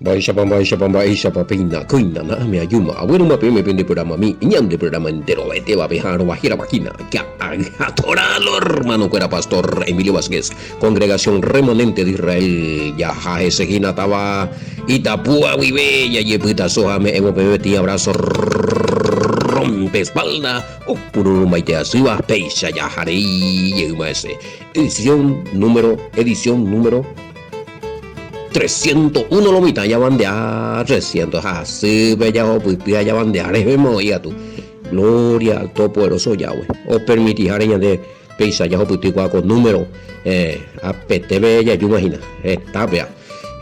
Baisha papina, kuina na mi ayuma. Bueno, me pende programa mi, ñam de programa entero, te va a dejar bajira máquina. Ya, atoralo, hermano, cuera pastor Emilio Vázquez, congregación remanente de Israel. Ya, Jaesegina taba, Itapúa, vive, ya, yepita, soja, me hemos bebé, abrazo, rompe espalda, o puro maite asuba, pecha, ya, jarei, yuma ese. Edición número 301 lomita ya bandear 300 así bella o pues ya bandear ya tú gloria al todopoderoso Yahweh o permitir areña de peisa ya pues con número apetebe ya yo imagina está vea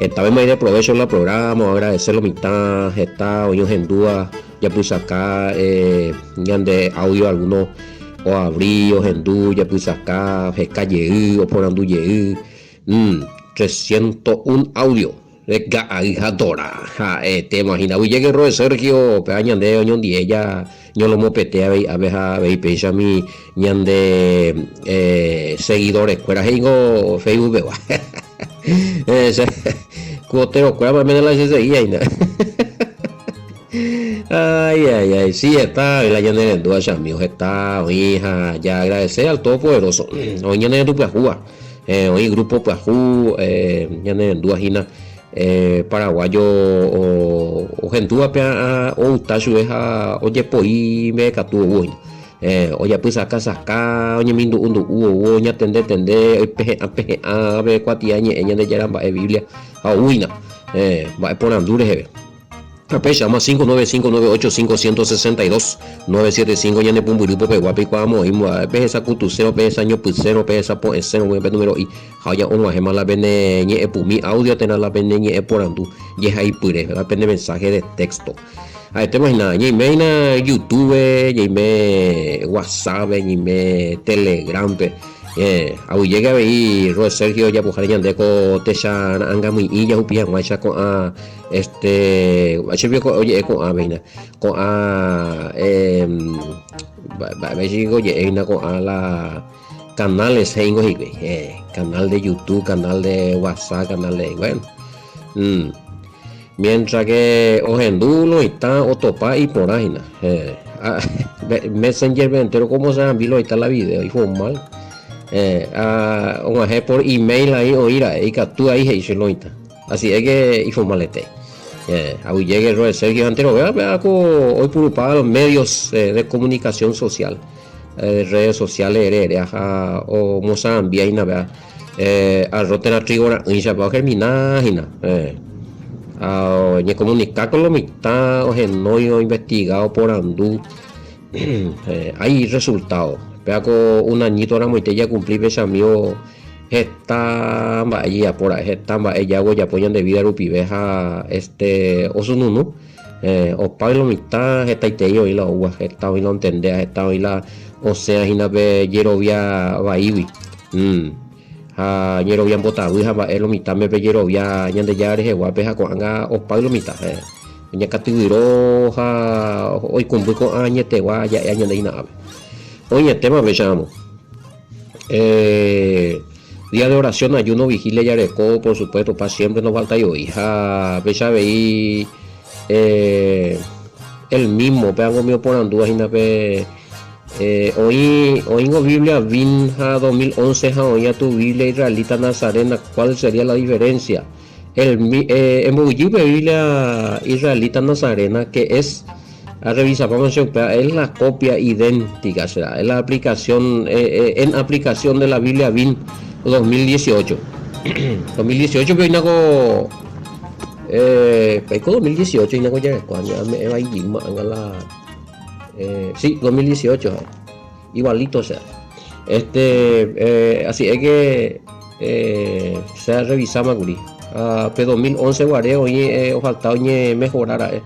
esta vez me de provecho en la programa agradecer la mitad está hoy en dúa ya pues acá ya de audio algunos o abríos en dú ya pues acá calle o por andu 301 audio de Gaijadora. Te imaginas, oye, que Roe Sergio, peñan de oñón de ella, yo lo mopete a ver, pecha mi, ñan de seguidores, cuera hengo Facebook, beba. Cuotero, cuera, me da la seguía y nada. Ay, sí está, la ñan de dos amigos, está, hija, ya agradecer al Todopoderoso, hoy ñan de tu pajúa. Hoy grupo Pajú, ya en Duajina, paraguayo o gentúa pea o utachu es a oye poi me catu hoy. Oye pues saca, oye mindu undu oña tende peje a ver cuatiañe ella de yaramba e Biblia a uina, va por andure Pecha llama 595985162 975 ya ne pumburipo pe guapi kwamo imwa pesa kutu 0 pesa año pues 0 pesa po 0 número y haya onwa gema la bene ñe epumi audio tena la bene ñe eporandu ye hay pure la bene mensaje de texto a este imagina ñe meina YouTube ñe me WhatsApp ñe me Telegram pe au llega a ver Roe Sergio ya pujar ya deco teshan anga muy y ya upia guacha con a oye con a veina con a oye eina con a la canales hengo canal de YouTube, canal de WhatsApp, canal de bueno mientras que ojendulo está otopa y por ahí Messenger entero como se han visto ahí está la video y fue mal por email ahí o ir ahí que tú ahí y se lo está así es que informalete ahí llegue el Sergio Antero vea hoy por los medios de comunicación social redes sociales o Mozambique ahí nada a rotena trigora y se va a germinar ni comunicar con lo mitad o genoio investigado por andú hay resultados con un añito ahora muy ya cumplí pesa mío está vaya por ahí está ella ya apoyan de vida rupiveja osununu o pablo mitad está iteyo y la uva está hoy no entendea está hoy la o sea hina be yerovia baibi yerovia botawi ha ba elo mitad me be yerovia ñande yare he guapeja con anga o pablo mitad ña catiguiro ha hoy cumplí con añete gua ya ñande ina hoy el tema veamos día de oración, ayuno, vigilia y areco, por supuesto, para siempre no falta yo, hija, pecha veí el mismo, pegango mío por andúas, hoy en Biblia, Vinja 2011, hoy tu Biblia israelita nazarena, ¿cuál sería la diferencia? En Biblia israelita nazarena, que es a revisar, vamos a ver, es la copia idéntica, será, es la aplicación, en aplicación de la Biblia BIN 2018. 2018 pero inago 2018 inago ya cuando me va a ir la sí 2018 igualito sea así es que se revisa maguri P 2011 guareo y faltaba mejorar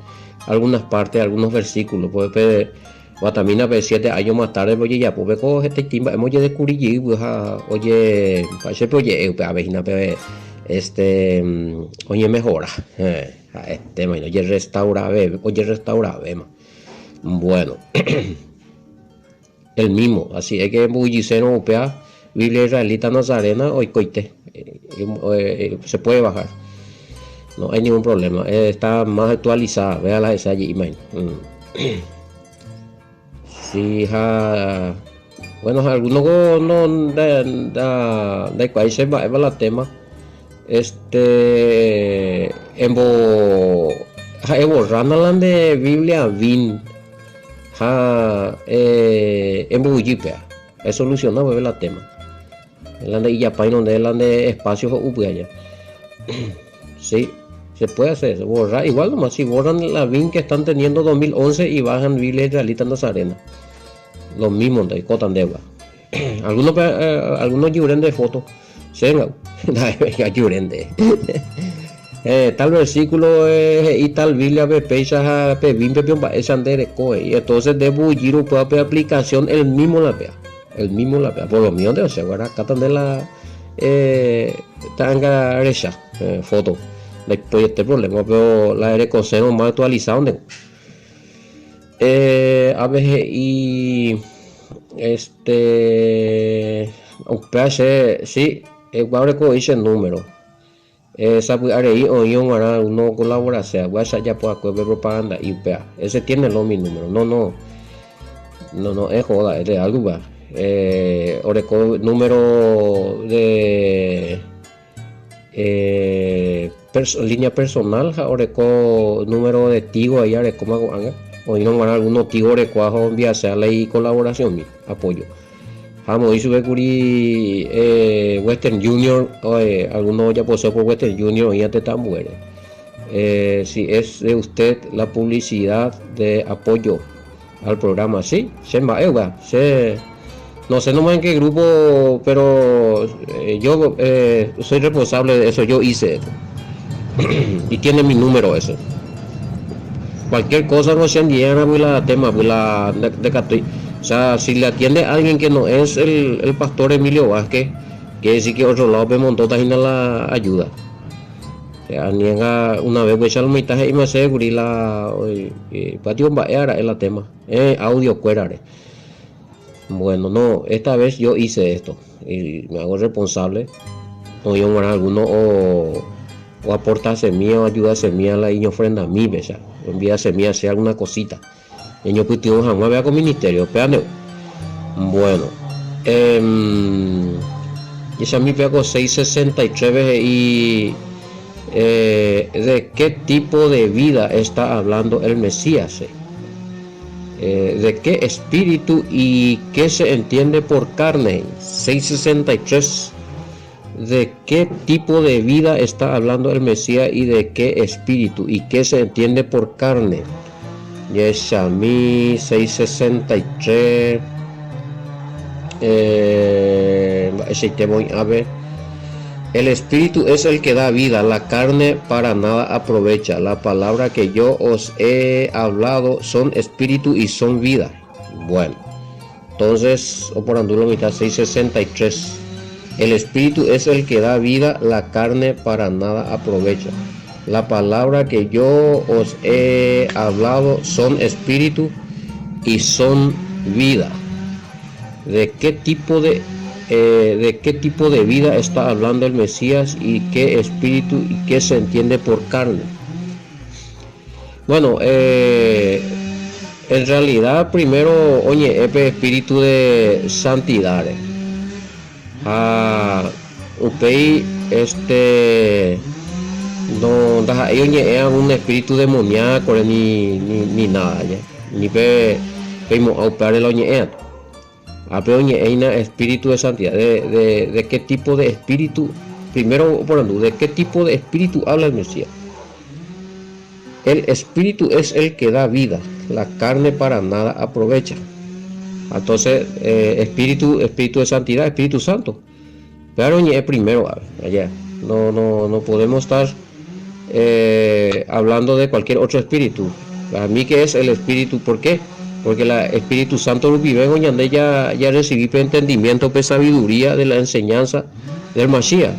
algunas partes, algunos versículos, pues Guatamina 7 años más tarde, oye, ya, pues coge este timba, hemos ya descubierto, oye, parece que oye, a ver, oye, mejora, bueno, oye, restaura, bueno, el mismo, así es que bulliceno, Biblia israelita nazarena, hoy coite, se puede bajar. no hay ningún problema, está más actualizada, véala esa allí, imagínate. Sí, bueno, algunos no da cual se va la tema, embo ranalan de Biblia vin, embo yipea, es solucionado la tema, el de Iyapai donde el de espacios o allá. Sí, se puede hacer, borrar, igual nomás si borran la VIN que están teniendo 2011 y bajan Biblia Israelita Nazarena, lo mismo de cotan deuda. Algunos lloren de fotos, lloren de tal versículo y tal Biblia pepecha pebin pepion pa esandere coe, y entonces debo giro puede aplicación el mismo la pea, por lo mío de se guarda catan de la tanga recha foto después este problema, pero la recoceno más actualizado a veces y UPH sí ahora con ese número esa ahí o uno colabora sea ya puede hacer propaganda y UPA ese tiene mi número no es joda es de algo va número de línea personal oreco número de tigo ahí oreco mago anga o no van algunos tigo oreco ajo envía sea ley colaboración mi apoyo vamos y sube curi Western Junior algunos ya posee por Western Junior y ya te tan muere si es de usted la publicidad de apoyo al programa sí se va no sé nomás en qué grupo, pero yo soy responsable de eso, yo hice eso. Y tiene mi número eso. Cualquier cosa no se endiera la tema, o sea, si le atiende a alguien que no es el pastor Emilio Vázquez, quiere decir que otro lado me montó también la ayuda. O sea, niega una vez pues al mitad y me aseguré la patio era el tema, audio cuerare. Bueno, no, esta vez yo hice esto y me hago responsable. O yo alguno o aportar semilla o ayudar semilla a la niña ofrenda a mí, ¿verdad? Envía semilla a hacer alguna cosita. Y yo pues jamás vea con ministerio, espérame. Bueno, esa mi pego 663 veces y de qué tipo de vida está hablando el Mesías. De qué espíritu y qué se entiende por carne. 663. De qué tipo de vida está hablando el Mesías y de qué espíritu y qué se entiende por carne. Yeshamí 663. A ver. El espíritu es el que da vida, la carne para nada aprovecha. La palabra que yo os he hablado son espíritu y son vida. Bueno, entonces, o por andulo mitad 663. El espíritu es el que da vida, la carne para nada aprovecha. La palabra que yo os he hablado son espíritu y son vida. ¿De qué tipo de vida está hablando el Mesías y qué espíritu y qué se entiende por carne? Bueno, en realidad primero, oye, es espíritu de santidad. Upei no oye es un espíritu demoníaco ni nada ya. Ni pe operar el oye pero oye espíritu de santidad de qué tipo de espíritu primero por de qué tipo de espíritu habla el Mesías. El espíritu es el que da vida, la carne para nada aprovecha. Entonces espíritu de santidad, Espíritu Santo, pero es primero allá no podemos estar hablando de cualquier otro espíritu. Para mí que es el espíritu, ¿por qué? Porque el Espíritu Santo lo vive donde ya recibí entendimiento, sabiduría de la enseñanza del Mashiach.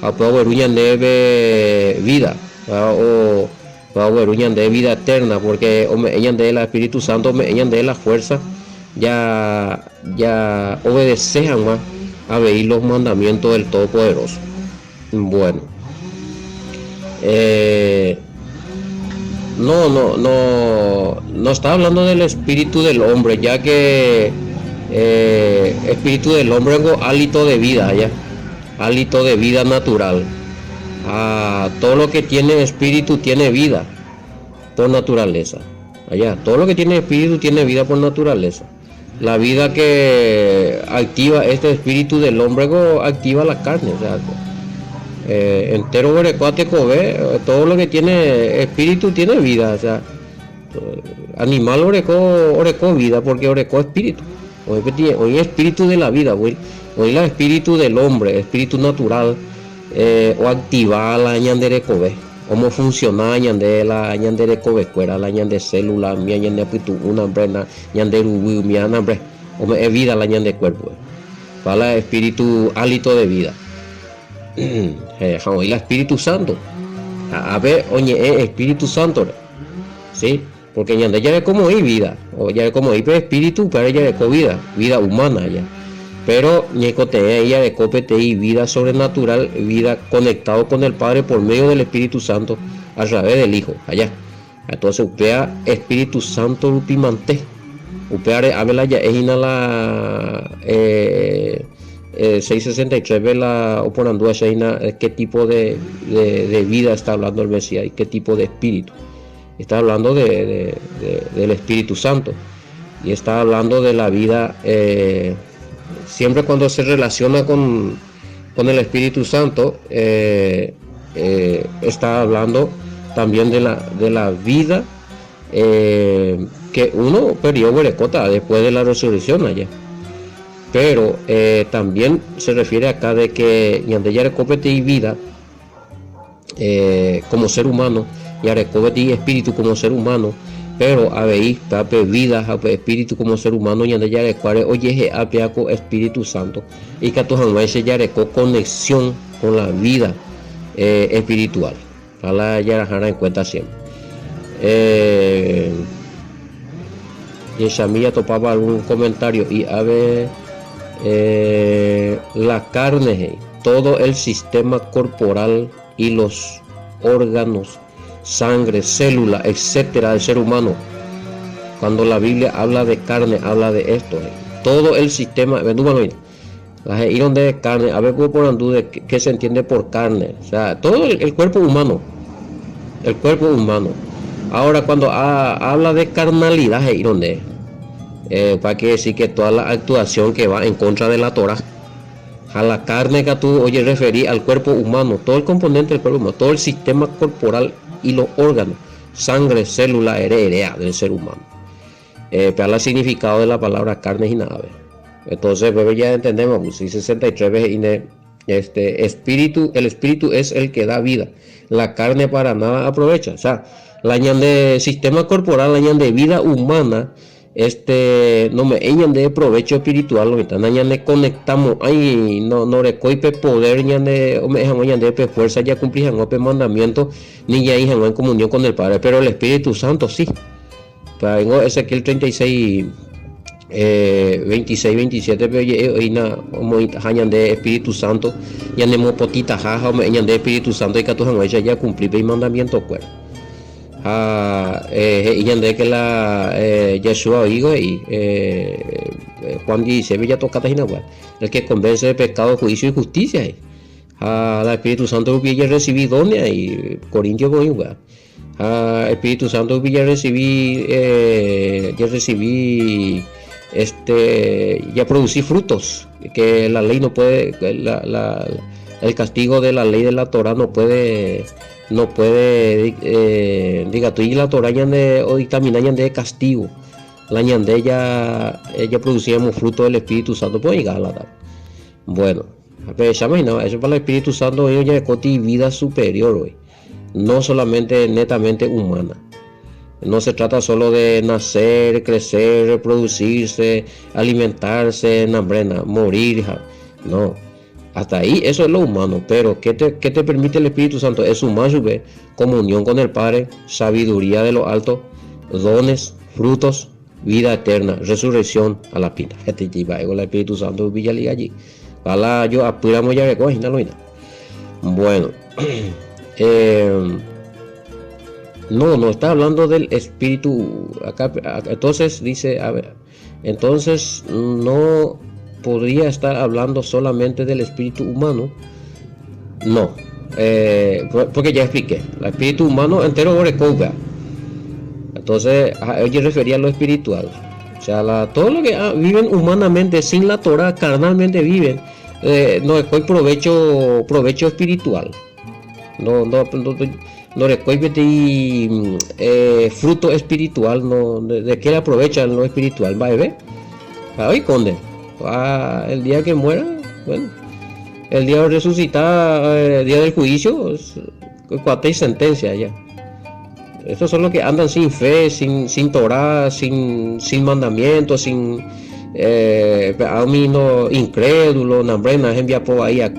A de vida o de vida eterna, porque ella de el Espíritu Santo ella de la fuerza ya obedecen más a ver los mandamientos del Todopoderoso. Bueno, Eh, no está hablando del espíritu del hombre, ya que espíritu del hombre es algo hálito de vida, ya, hálito de vida natural. Todo lo que tiene espíritu tiene vida por naturaleza. Allá, todo lo que tiene espíritu tiene vida por naturaleza. La vida que activa este espíritu del hombre activa la carne. O sea, entero orecuático ve, todo lo que tiene espíritu tiene vida. O sea, animal orecó vida porque orecó espíritu. Hoy espíritu de la vida, hoy el espíritu del hombre, espíritu natural, o activar la ñandere cobe. Cómo funciona ñandela ñandere cobe cuera la ñande célula mía ñande pitu una brena ñande rubu mía nambre o es vida la ñande cuerpo para espíritu hálito de vida. Y el Espíritu Santo a ver oye Espíritu Santo, sí, porque ñande ya es como hay vida o ya es como hay espíritu pero ya es vida humana ya, pero ñecote ella de copete y vida sobrenatural, vida conectado con el Padre por medio del Espíritu Santo a través del Hijo allá. Entonces upea Espíritu Santo upimante upea habla ya es la 663 vela oponando a qué tipo de vida está hablando el Mesías y qué tipo de espíritu. Está hablando del Espíritu Santo y está hablando de la vida. Siempre cuando se relaciona con el Espíritu Santo, está hablando también de la vida que uno perdió después de la resurrección allá. Pero también se refiere acá de que Yandeya recopete y vida como ser humano, y recopete y espíritu como ser humano. Pero habéis tape vida, espíritu como ser humano, y ande ya recuare, oye, apiaco Espíritu Santo, y que tu jamás ya recó conexión con la vida espiritual. Para ya dejar en cuenta siempre. Y Shamilla topaba algún comentario, y a ver, la carne, todo el sistema corporal y los órganos, sangre, célula, etcétera, del ser humano. Cuando la Biblia habla de carne, habla de esto. Todo el sistema, la iron de carne, a ver por andú de qué se entiende por carne. O sea, todo el cuerpo humano. El cuerpo humano. Ahora, cuando habla de carnalidad, para que decir que toda la actuación que va en contra de la Torah, a la carne que tú oye referir al cuerpo humano, todo el componente del cuerpo humano, todo el sistema corporal y los órganos, sangre, célula, heredera del ser humano. Para el significado de la palabra carne y nave. Entonces, pues ya entendemos, pues, 63 veces espíritu, el espíritu es el que da vida. La carne para nada aprovecha. O sea, la de sistema corporal, la de vida humana, no me de provecho espiritual, ahorita de conectamos ahí no recoipe poder de fuerza ya cumplían ope mandamiento ni ya hija en comunión con el Padre, pero el Espíritu Santo sí. Para Ezequiel 36 26 27 pero ina hayan de Espíritu Santo ya nemo potita jaja me de Espíritu Santo y que tu ya cumplir el mandamiento cuerpo. De que la Yeshua digo y Juan 16 ya toca el que convence de pecado, juicio y justicia. El Espíritu Santo ya recibí donia y Corintios con igual. Espíritu Santo ya recibí ya producí frutos que la ley no puede, el castigo de la ley de la Torah no puede diga tú y la Torah o dictaminar de castigo la ñande ya producíamos fruto del Espíritu Santo pues llegar a la edad. Bueno, eso para el Espíritu Santo ellos ya coti vida superior hoy, no solamente netamente humana. No se trata solo de nacer, crecer, reproducirse, alimentarse, morir, no. Hasta ahí eso es lo humano, pero ¿qué te permite el Espíritu Santo? Es sumar comunión con el Padre, sabiduría de lo alto, dones, frutos, vida eterna, resurrección a la pina. Este lleva el Espíritu Santo villaliga allí. Para yo apuramos ya de cojina. Bueno, Eh, no está hablando del espíritu. Entonces dice, a ver, entonces no podría estar hablando solamente del espíritu humano. No, porque ya expliqué, el espíritu humano entero recobra. Entonces, yo refería a lo espiritual. O sea, todo lo que viven humanamente sin la Torah, carnalmente viven, no es provecho espiritual. No recuerdo fruto espiritual, no, de qué le aprovechan lo espiritual. Va a ver, ahí conde. El día que muera, bueno, el día de resucitar, el día del juicio, cuate y sentencia ya. Estos son los que andan sin fe, sin Torah, sin mandamientos, sin a mí no incrédulo, nambrena, envía por ahí a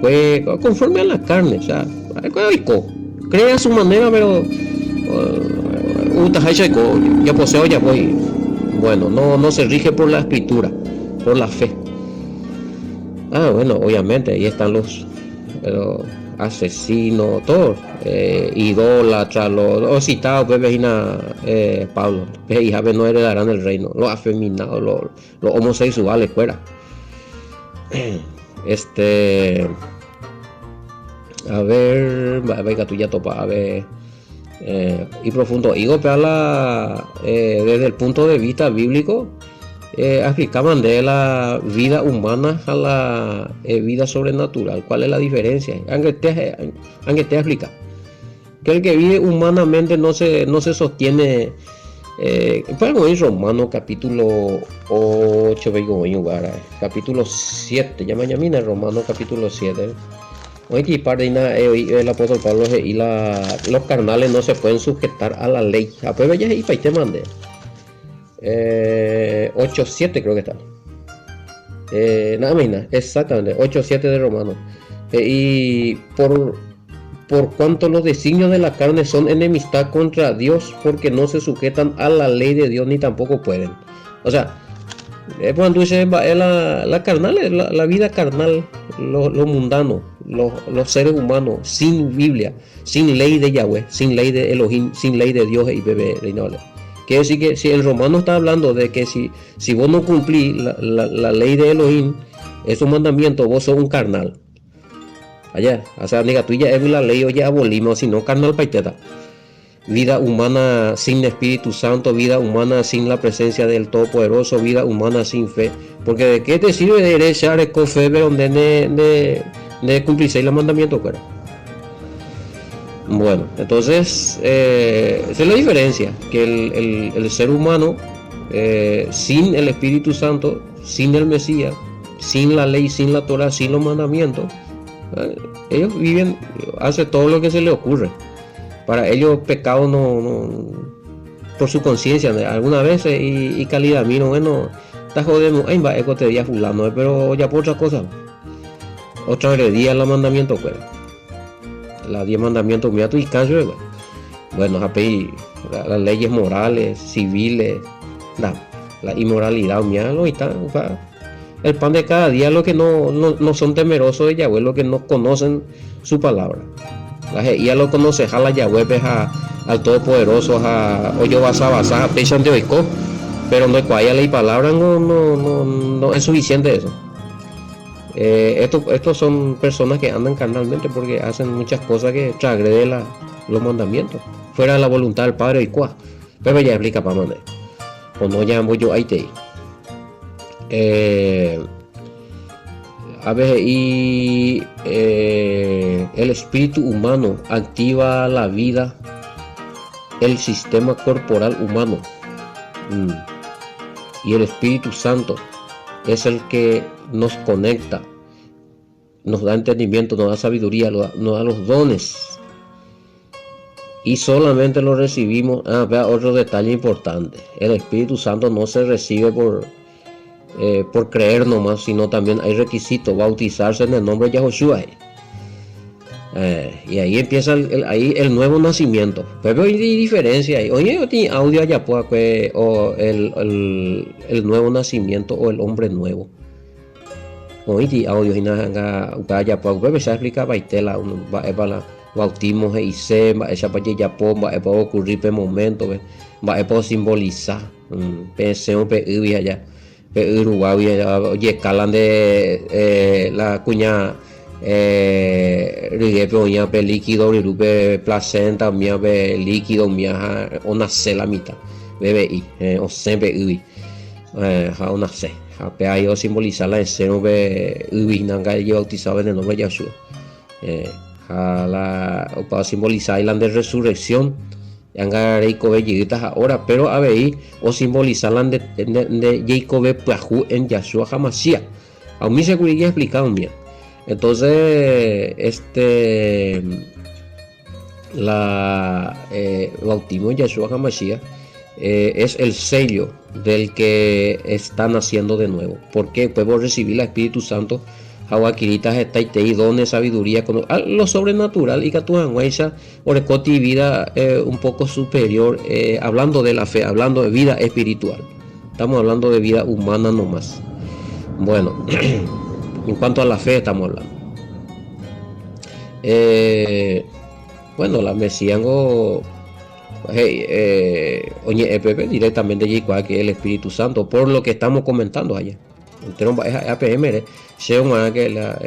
conforme a la carne, o sea, cree a su manera, pero ya poseo, ya voy. Bueno, no se rige por la escritura, por la fe. Bueno, obviamente, ahí están los asesinos, todos, idólatras, los citados, Pablo, hija no heredarán el reino, los afeminados, los homosexuales, fuera. A ver, venga, tú ya topa, a ver, y profundo, digo, desde el punto de vista bíblico, explicaban de la vida humana a la vida sobrenatural. ¿Cuál es la diferencia? Aunque te explica que el que vive humanamente no se sostiene. En Romanos capítulo 8, capítulo 7, llama Romanos capítulo 7. Hoy el apóstol Pablo y los carnales no se pueden sujetar a la ley. Apenas ya y te mandé. 8.7 creo que está. Exactamente, 8.7 de Romanos. Y por cuanto los designios de la carne son enemistad contra Dios, porque no se sujetan a la ley de Dios ni tampoco pueden. O sea, cuando dice la carnal, la vida carnal, lo mundano, los seres humanos, sin Biblia, sin ley de Yahweh, sin ley de Elohim, sin ley de Dios y bebé reinable. Quiere decir que si el romano está hablando de que si vos no cumplís la ley de Elohim, esos mandamientos, vos sos un carnal. Allá, o sea, nega, tú ya es la ley o ya abolimos, si no carnal paiteta. Vida humana sin Espíritu Santo, vida humana sin la presencia del Todopoderoso, vida humana sin fe. Porque de qué te sirve de echar con fe donde de cumplir los mandamientos, fuera. Bueno, entonces esa es la diferencia, que el ser humano sin el Espíritu Santo, sin el Mesías, sin la ley, sin la Torah, sin los mandamientos, ellos viven, hacen todo lo que se les ocurre. Para ellos pecado no por su conciencia, algunas veces y calidad miro, bueno, está jodiendo, va, eco te día fulano, pero ya por otra cosa, otra heredía los mandamientos, pues. Las 10 mandamientos, mira tu descanso, bueno, las leyes morales, civiles, la inmoralidad, mira, el pan de cada día, los que no son temerosos de Yahweh, los que no conocen su palabra. Ya lo conoce a la Yahweh, al Todopoderoso, o yo vas a pechan de oico, pero no es cuaya ley palabra, no es suficiente eso. Estos son personas que andan carnalmente porque hacen muchas cosas que transgreden los mandamientos, fuera de la voluntad del Padre y cuá. Pero ya explica para mandar. O no llamo yo ahí te. A ver, y el espíritu humano activa la vida, el sistema corporal humano. Y el Espíritu Santo es el que nos conecta, nos da entendimiento, nos da sabiduría, nos da los dones. Y solamente lo recibimos. Vea otro detalle importante. El Espíritu Santo no se recibe por creer nomás, sino también hay requisito, bautizarse en el nombre de Yahushua. Y ahí empieza el nuevo nacimiento. Pero hay diferencia ahí. Oye, yo tengo audio allá pues, o el nuevo nacimiento o el hombre nuevo. Oye, audio y nada allá pues, se explica baitela, bautismo e hice esa para ya para ocurrir pe momento va para simbolizar pensemos pe allá pe Uruguay oye calan de la cuña rigue pe líquido rirupe placenta mía pe líquido mía una cela mitad bebé y o siempre uy ha una ce pe ahí o simbolizar la escena pe uy nanga yo bautizado en el nombre de Yahshua para simbolizar la de resurrección ahora pero a ver o simbolizar la de Jacob en Yahshua Hamashiach a mí se podría explicar mía. Entonces bautismo en Yahshua Hamashiach es el sello del que está naciendo de nuevo, porque podemos recibir el Espíritu Santo Hawaquiritas está y dones sabiduría con lo sobrenatural y que tu anguaisa o vida un poco superior, hablando de la fe, hablando de vida espiritual. Estamos hablando de vida humana nomás. Bueno, en cuanto a la fe estamos hablando. Bueno, la mesiango oye Pepe directamente llegó que el Espíritu Santo, por lo que estamos comentando allá. Es APM, según que la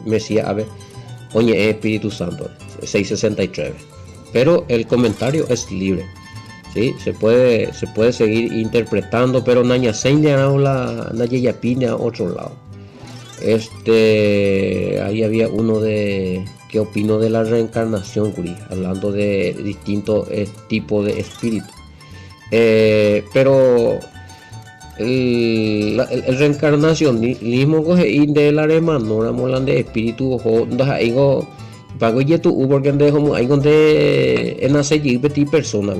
Mesías, a ver, oye, Espíritu Santo, 663. Pero el comentario es libre, ¿sí? Se puede seguir interpretando, pero Naña señala la Naña Pina a otro lado. Ahí había uno de qué opino de la reencarnación, hablando de distintos tipos de espíritus. Pero el reencarnacionismo coge de la hermano la de espíritu algo pago y tu porque hay donde en hacer petit persona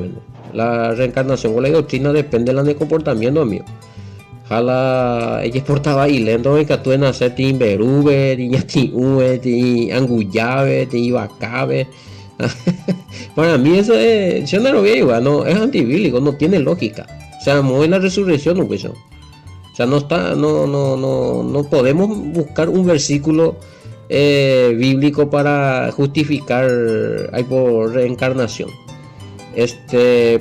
la reencarnación con la doctrina depende de comportamiento mío jala ella portaba y lento que tú en hacer timberube ti angullave ti vacabe para mí eso es yo no lo veo igual, no es antibíblico, no tiene lógica. O sea, no es la resurrección, no, pues, o sea, no podemos buscar un versículo bíblico para justificar por reencarnación.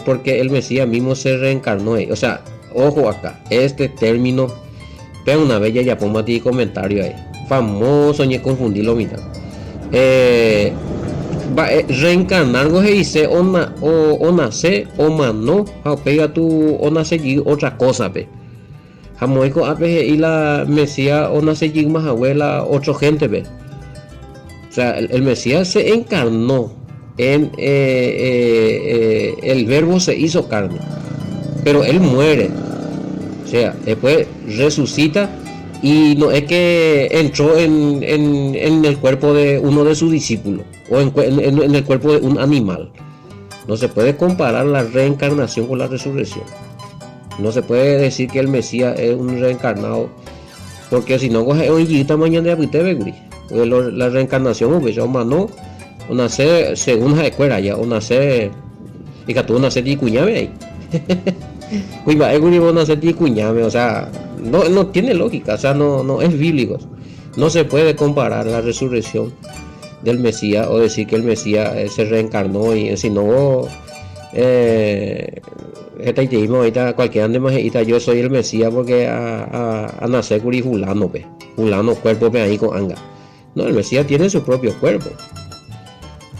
Porque el Mesías mismo se reencarnó. O sea, ojo acá, este término, pero una bella ya pongo a ti comentario ahí. Famoso, ni confundirlo, mira. Reencarnar go dice o nace o mano o pega tu o nace y otra cosa pe jamoico ape y la Mesías o nace y más abuela otra gente pe o sea el Mesías se encarnó en el verbo se hizo carne pero él muere o sea después resucita y no es que entró en el cuerpo de uno de sus discípulos o en el cuerpo de un animal. No se puede comparar la reencarnación con la resurrección. No se puede decir que el Mesías es un reencarnado, porque si no coge hoy mañana la reencarnación pues yo mano nace según la escuela ya o nace y que tú nace y cuñame ahí. O sea, no tiene lógica, o sea, no es bíblico. No se puede comparar la resurrección del Mesías o decir que el Mesías se reencarnó y si no ahorita cualquiera de más yo soy el Mesías porque a nacer curi fulano cuerpo pe ahí con anga. No, el Mesías tiene su propio cuerpo.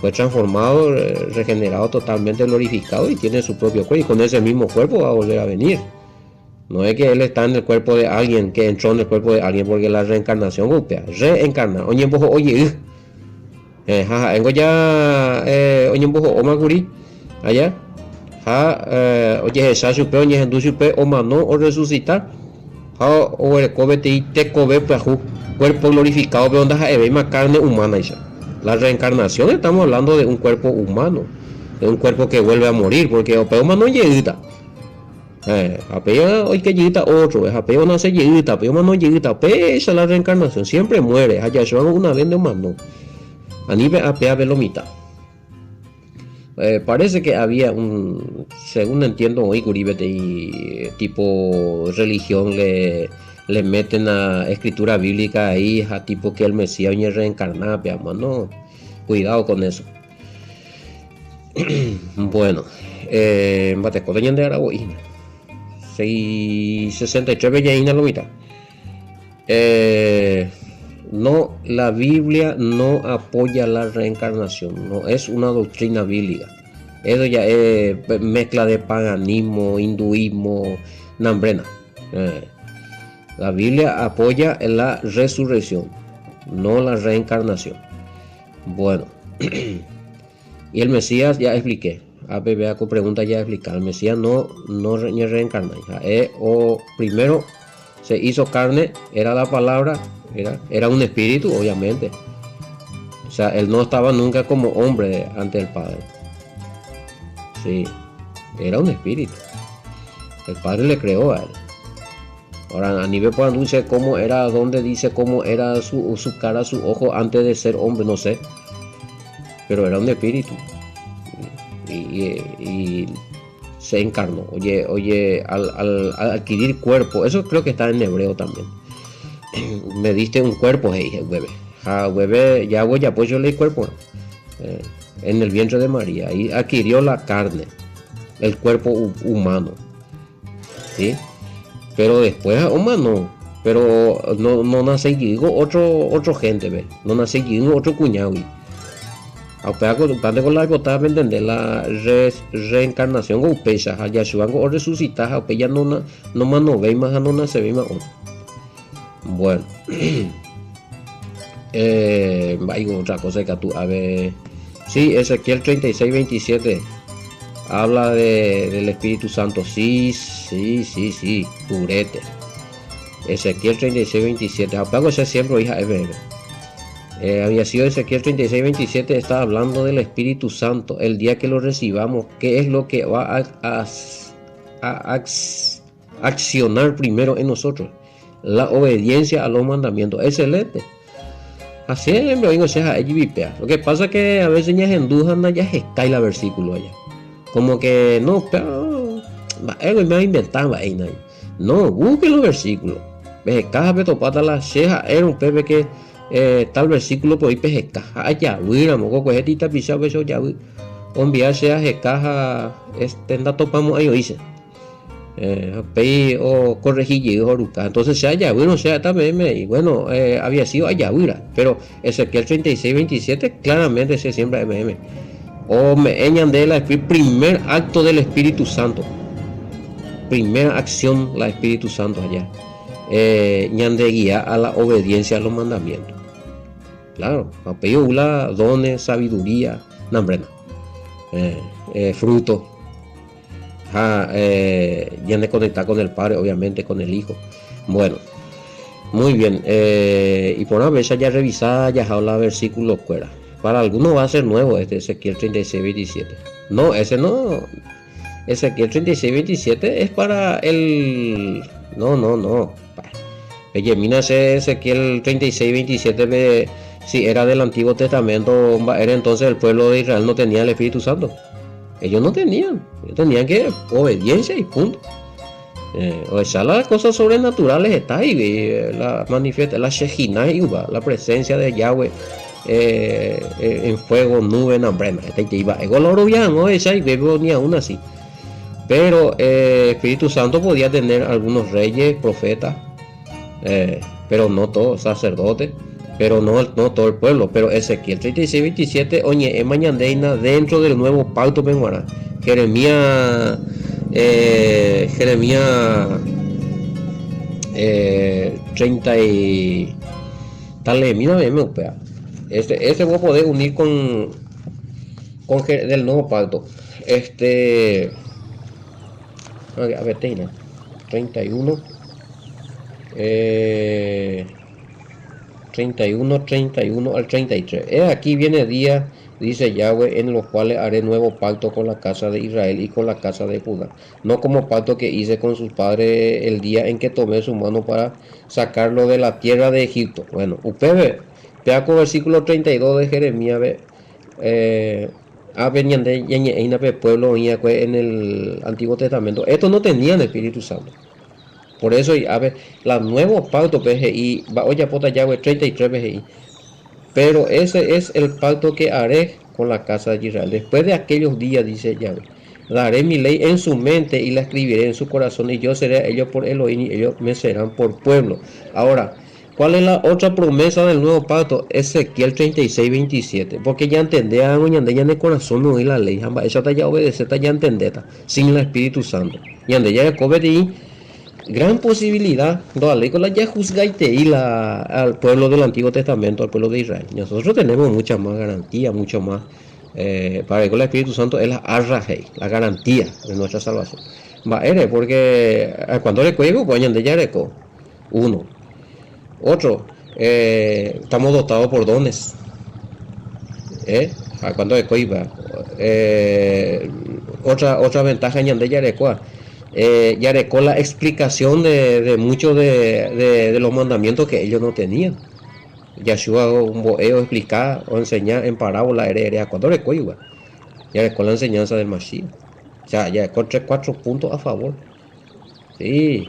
Fue transformado, regenerado, totalmente glorificado y tiene su propio cuerpo y con ese mismo cuerpo va a volver a venir. No es que él está en el cuerpo de alguien, que entró en el cuerpo de alguien, porque la reencarnación reencarna. Oye, vengo ya oye, omaguri allá. Oye, esa supe, oye, en tu supe, o mano, o resucitar. O el cobete te cobe, cuerpo glorificado, pero onda hay más carne humana. La reencarnación estamos hablando de un cuerpo humano, de un cuerpo que vuelve a morir, porque o humano llega. Hoy que llega otro, apeo no se llega, apeo no llega, esa es la reencarnación, siempre muere, allá yo una vez de humano, a nivel apea velomita. Parece que había según entiendo hoy Curibete y tipo religión le meten a escritura bíblica ahí a tipo que el Mesías viene reencarnado, no, cuidado con eso. Bueno, Bateco de Ñande Aragoína. 663 Bellaína lo mitad. No, la Biblia no apoya la reencarnación, no es una doctrina bíblica. Eso ya es mezcla de paganismo, hinduismo, nambrena. La Biblia apoya la resurrección, no la reencarnación. Bueno, y el Mesías ya expliqué. A con pregunta ya expliqué. El Mesías no reencarna. O primero se hizo carne, era la palabra, era un espíritu, obviamente. O sea, él no estaba nunca como hombre ante el Padre. Sí, era un espíritu. El Padre le creó a él. Ahora, a nivel cuando dice cómo era, donde dice cómo era su cara, su ojo antes de ser hombre, no sé. Pero era un espíritu. Y se encarnó. Oye, al adquirir cuerpo, eso creo que está en hebreo también. Me diste un cuerpo, hey, bebé. Bebé, ya voy, ya pues yo leí cuerpo. En el vientre de María. Y adquirió la carne, el cuerpo humano. ¿Sí? Pero después, humano. Pero no nace, digo, otro gente, ve. No nace, digo, otro cuñado. Tanto con la gota me entender la reencarnación o pecha a Yahshua o resucitar a ya no más no ve más no nace ve más. Bueno, hay otra cosa que tú a ver. Sí, Ezequiel 36:27 habla del Espíritu Santo. Sí, purete. Ezequiel 36:27 apago ese siempre hija de había sido Ezequiel 36:27, está hablando del Espíritu Santo, el día que lo recibamos, qué es lo que va a accionar primero en nosotros, la obediencia a los mandamientos. Excelente. Así es, me oigo, lo que pasa es que a veces ya endujan, ya se cae la versículo allá. Como que no, pero me va a inventar, no, busque los versículos. Caja petopata la ceja era un pepe que tal versículo por ahí pesca allá huira moco cohetita pisao beso ya enviar sea caja tenda topamos ahí dice o corregir oruca entonces sea ya bueno sea también y bueno había sido allá huira pero Ezequiel 36:27 claramente se siembra o me añade la primer acto del Espíritu Santo, primera acción la Espíritu Santo allá ñande guía a la obediencia a los mandamientos. Claro, apeyula, dones, sabiduría, nambrena, fruto, ya de conectar con el Padre, obviamente con el Hijo. Bueno, muy bien, y por una vez ya revisada, ya habla versículo fuera. Para algunos va a ser nuevo este Ezequiel 36:27. No, ese no. Ezequiel 36:27 es para el. No. Oye, mira ese Ezequiel 36:27 si era del Antiguo Testamento, era entonces el pueblo de Israel no tenía el Espíritu Santo. Ellos no tenían, ellos tenían que obediencia y punto. O sea, las cosas sobrenaturales está ahí, la manifiesta, la Shejina, la presencia de Yahweh en fuego, nube, nambrema. Ego lo robiano, esa y bebo ni aún así. Pero Espíritu Santo podía tener algunos reyes, profetas, pero no todos, sacerdotes. Pero no todo el pueblo. Pero Ezequiel 36:27 oye mañandeina dentro del nuevo pacto penguara. Jeremías 30 y tal mira me upea. Este voy a poder unir con del nuevo pacto. A ver, 31 31 al 33. Aquí viene día, dice Yahweh, en los cuales haré nuevo pacto con la casa de Israel y con la casa de Judá. No como pacto que hice con sus padres el día en que tomé su mano para sacarlo de la tierra de Egipto. Bueno, UPB, peaco versículo 32 de Jeremías, pueblo en el Antiguo Testamento. Estos no tenían Espíritu Santo. Por eso, a ver, la nuevo pacto PGI, oye, pota Yahweh 33 PGI. Pero ese es el pacto que haré con la casa de Israel. Después de aquellos días, dice Yahweh, daré mi ley en su mente y la escribiré en su corazón, y yo seré a ellos por Elohim y ellos me serán por pueblo. Ahora, ¿cuál es la otra promesa del nuevo pacto? Ezequiel 36:27. Porque ya entendé, ya en el corazón no hay la ley. Esa está ya obedece, está ya entendé, sin el Espíritu Santo. Y ande ya de gran posibilidad, no, la ley con la ya juzgaite y al pueblo del Antiguo Testamento, al pueblo de Israel. Nosotros tenemos mucha más garantía, mucho más. Para que con el Espíritu Santo es la arrajei, la garantía de nuestra salvación. Va, eres, porque cuando le cuelgo, pues ande ya reco. Uno. Otro, estamos dotados por dones. A cuando de coiba. Otra ventaja en de Yarecoa. Yarecó la explicación de muchos de los mandamientos que ellos no tenían. Yahshua un boeo explicar o enseñar en parábola heredera cuando le coiba. Yarecó la enseñanza del Mashiach. O sea, Yarecó 4 puntos a favor. Sí.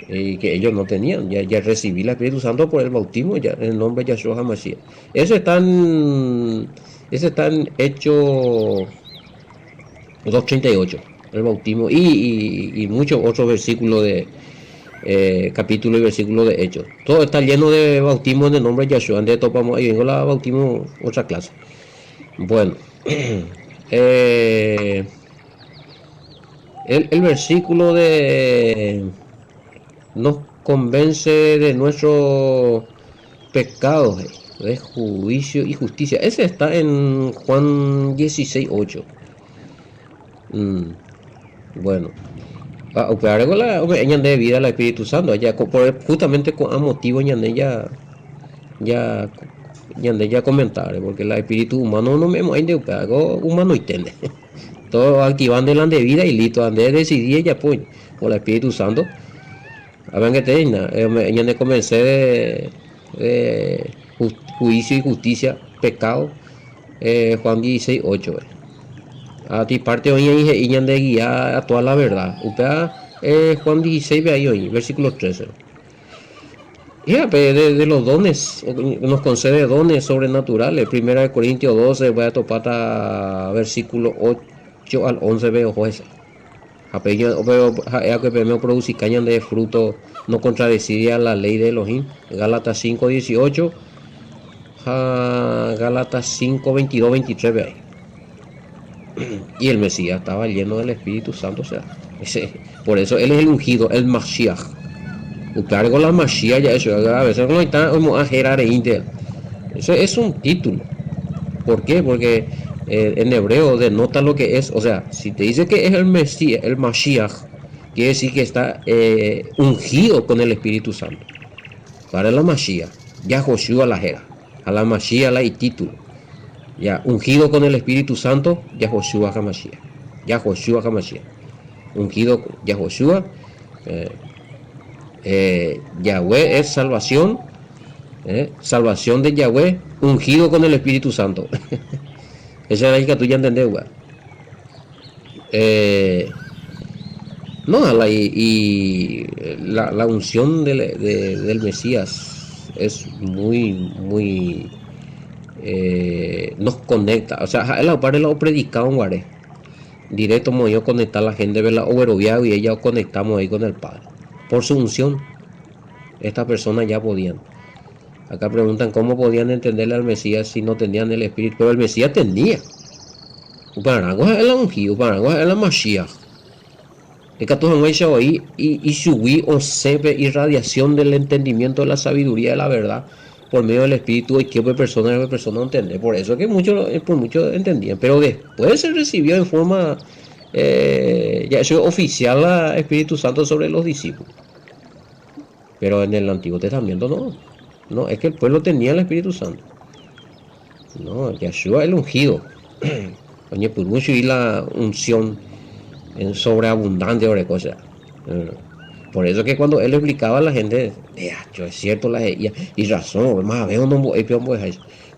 Y que ellos no tenían, ya recibí el Espíritu Santo por el bautismo, ya en el nombre de Yahshua HaMashiach. Eso está en Hechos 2:38, el bautismo, y muchos otros versículos de capítulo y versículos de Hechos. Todo está lleno de bautismo en el nombre de Yahshua. Antes topamos ahí, vengo la bautismo, otra clase. Bueno, el versículo nos convence de nuestros pecados, de juicio y justicia. Ese está en Juan 16:8. Bueno, operar con la de vida al Espíritu Santo, ya justamente con a motivo ya ya comentar, porque el espíritu humano no me hay de algo humano entiende. Todo activando la de vida y listo, ande decidí ya pues por el Espíritu Santo. Hablan que te me convencer de juicio y justicia, pecado, Juan 16:8. A ti parte hoy y de guía a toda la verdad. Upea Juan 16, ve ahí hoy, versículo 13. Ya, de los dones, nos concede dones sobrenaturales. Primera de Corintios 12, voy a topar hasta versículo 8 al 11, veo juez. Que primero producir caña de fruto no contradeciría la ley de Elohim. Gálatas 5:18, Gálatas 5:22-23, ve ahí. Y el Mesías estaba lleno del Espíritu Santo, o sea, por eso él es el ungido, el Mashiach. Cargo la Mashiach, ya eso, a veces no está a gerar eso es un título. ¿Por qué? Porque en hebreo denota lo que es, o sea, si te dice que es el Mesías, el Mashiach, quiere decir que está ungido con el Espíritu Santo. Para la Mashiach, ya Joshua la jera, a la Mashiach la y título. Ya ungido con el Espíritu Santo, ya Joshua HaMashiach. Ya Joshua HaMashiach. Ungido ya Joshua. Yahweh es salvación. Salvación de Yahweh, ungido con el Espíritu Santo. Esa es la que tú ya entendés, güey. No, la unción del Mesías es muy nos conecta, o sea, el padre lo predicaba un guaré directo, como yo conectar a la gente, verla overoviado y ella conectamos ahí con el Padre por su unción. Estas personas ya podían. Acá preguntan cómo podían entenderle al Mesías si no tenían el Espíritu, pero el Mesías tenía. Paraguas es el ungido, Paraguas es la Mashiach. El que todos han ahí y subí o sepe irradiación del entendimiento de la sabiduría de la verdad por medio del Espíritu, y que persona no entiende. Por eso que muchos entendían, pero después se recibió en forma ya eso oficial al Espíritu Santo sobre los discípulos. Pero en el Antiguo Testamento no, es que el pueblo tenía el Espíritu Santo. No, Yahshua el ungido. Oye, por mucho y la unción en sobreabundante de cosas. Por eso que cuando él explicaba a la gente, yo es cierto, y razón, más veo no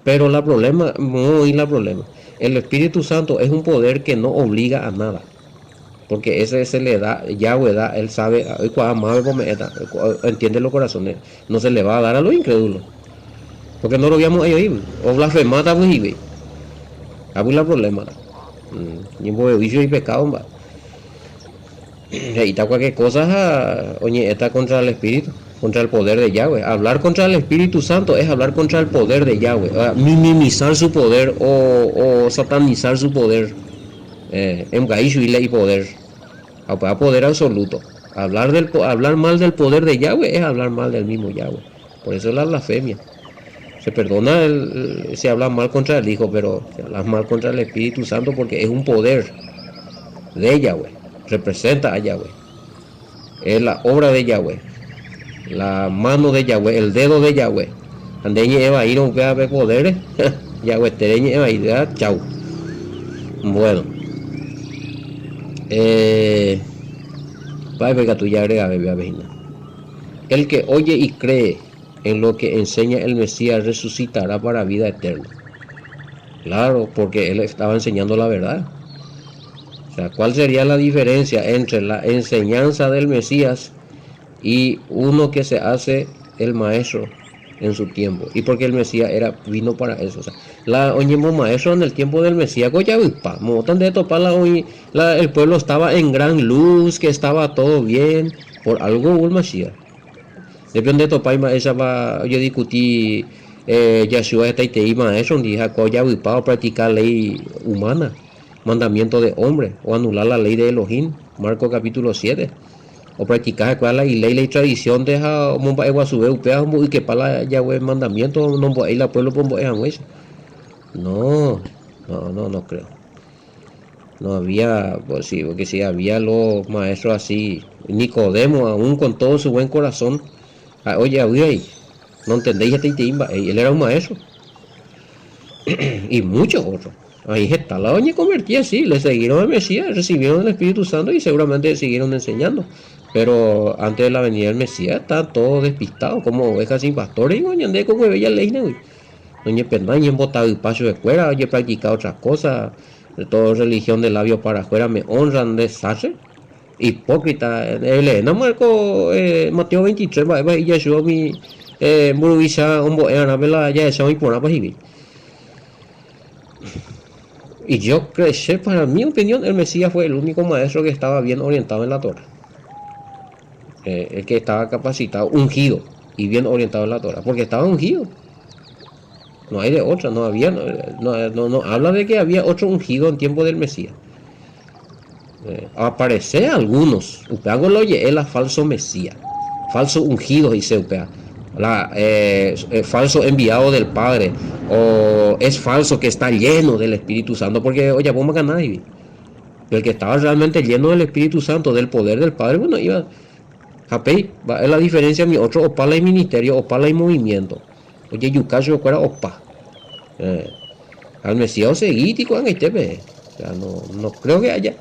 pero la problema, no es la problema. El Espíritu Santo es un poder que no obliga a nada. Porque ese se le da, Yahweh da, él sabe, entiende los corazones, no se le va a dar a los incrédulos. Porque no lo veíamos ahí, o blasfemata, pues, Hay un problema. Ni voy vicio y pecado, va. Y está cualquier cosa, oye, está contra el espíritu, contra el poder de Yahweh. Hablar contra el Espíritu Santo es hablar contra el poder de Yahweh, minimizar su poder o satanizar su poder, y poder, poder absoluto. Hablar mal del poder de Yahweh es hablar mal del mismo Yahweh. Por eso es la blasfemia. Se perdona si hablas mal contra el Hijo, pero si hablas mal contra el Espíritu Santo porque es un poder de Yahweh, representa a Yahweh, es la obra de Yahweh, la mano de Yahweh, el dedo de Yahweh. Andeñe Eva ir a un poderes, Yahweh tereñe Eva ir, chau. Bueno, el que oye y cree en lo que enseña el Mesías resucitará para vida eterna. Claro, porque él estaba enseñando la verdad. O sea, ¿cuál sería la diferencia entre la enseñanza del Mesías y uno que se hace el maestro en su tiempo? Y porque el Mesías vino para eso. O sea, la oñemo maestro en el tiempo del Mesías, el pueblo estaba en gran luz, que estaba todo bien, por algo hubo el Mesías. Depende de topar esa va, yo discutí Yeshua está y maestro, dije, practicar ley humana, mandamiento de hombre, o anular la ley de Elohim, Marcos capítulo 7, o practicar la ley y tradición de Momba Eguasube, y que para Yahweh mandamiento, no puede ir la pueblo por no creo. No había, pues sí, porque si había los maestros así, Nicodemo, aún con todo su buen corazón, oye, ahí, no entendéis este timba, él era un maestro. Y muchos otros. Ahí está la doña convertida, sí, le siguieron al Mesías, recibieron el Espíritu Santo y seguramente siguieron enseñando. Pero antes de la venida del Mesías está todo despistado, como ovejas sin pastores, y doña ande como bella ley, doña Pernaña en botado y paso de escuela, oye, practicado otras cosas, de toda religión de labios para afuera me honran de sacer. Hipócrita, no Marco, Mateo 23, y ya yo mi Muruvisa, era vela, ya esa muy por y yo crecí, para mi opinión, el Mesías fue el único maestro que estaba bien orientado en la Torah. El que estaba capacitado, ungido y bien orientado en la Torah, porque estaba ungido. No hay de otra, no había, no habla de que había otro ungido en tiempo del Mesías. Aparece algunos, Upeago lo oye, es la falso Mesías, falso ungido, dice Upea. Falso enviado del Padre, o es falso que está lleno del Espíritu Santo, porque oye, vamos a ganar. El que estaba realmente lleno del Espíritu Santo, del poder del Padre, bueno, iba Japey, es la diferencia mi otro opala y ministerio, opala y movimiento. Oye, yucayo fuera opa. Al Mesías seguí con este, o sea, no creo que haya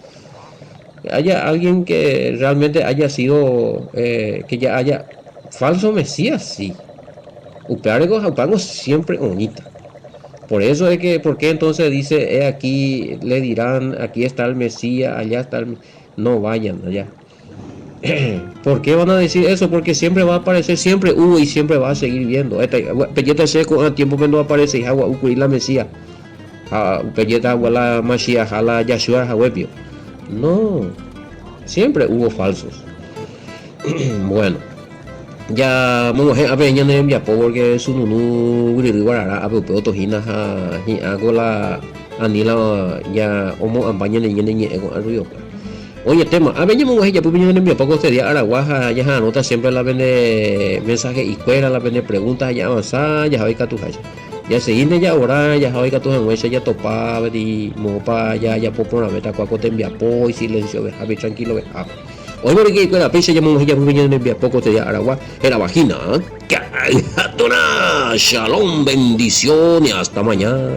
alguien que realmente haya sido que ya haya falso Mesías, sí. Upeago siempre bonita. Por eso es que, porque entonces dice, aquí le dirán, aquí está el Mesías, allá está el... No vayan allá. ¿Por qué van a decir eso? Porque siempre va a aparecer, siempre hubo y siempre va a seguir viendo. Pelleta seco a tiempo que no aparece y agua ucuri la Mesías. Pelleta agua la Mashiach, a la Yahshua Hawepio. No, siempre hubo falsos. Bueno. Ya vamos a ver ya nem ya porque su nunu guri guarara abu pe otojina hi agola anila ya omo ampaña ni ni con arroyo. Oye tema, a ver ya vamos a ya pues nem ya poco este día araguaja ya anota siempre la vende mensaje y escuela la vende preguntas ya avanzar ya sabe que tú hayas. Ya seguinde ya ahora ya sabe que tú en ese ya topa di mopa ya popona beta cuaco te envía po y silencio ve a tranquilo ve. Hoy me que la pesa llamamos ella muy bien en poco te Aragua en la vagina. Shalom, bendiciones, hasta mañana.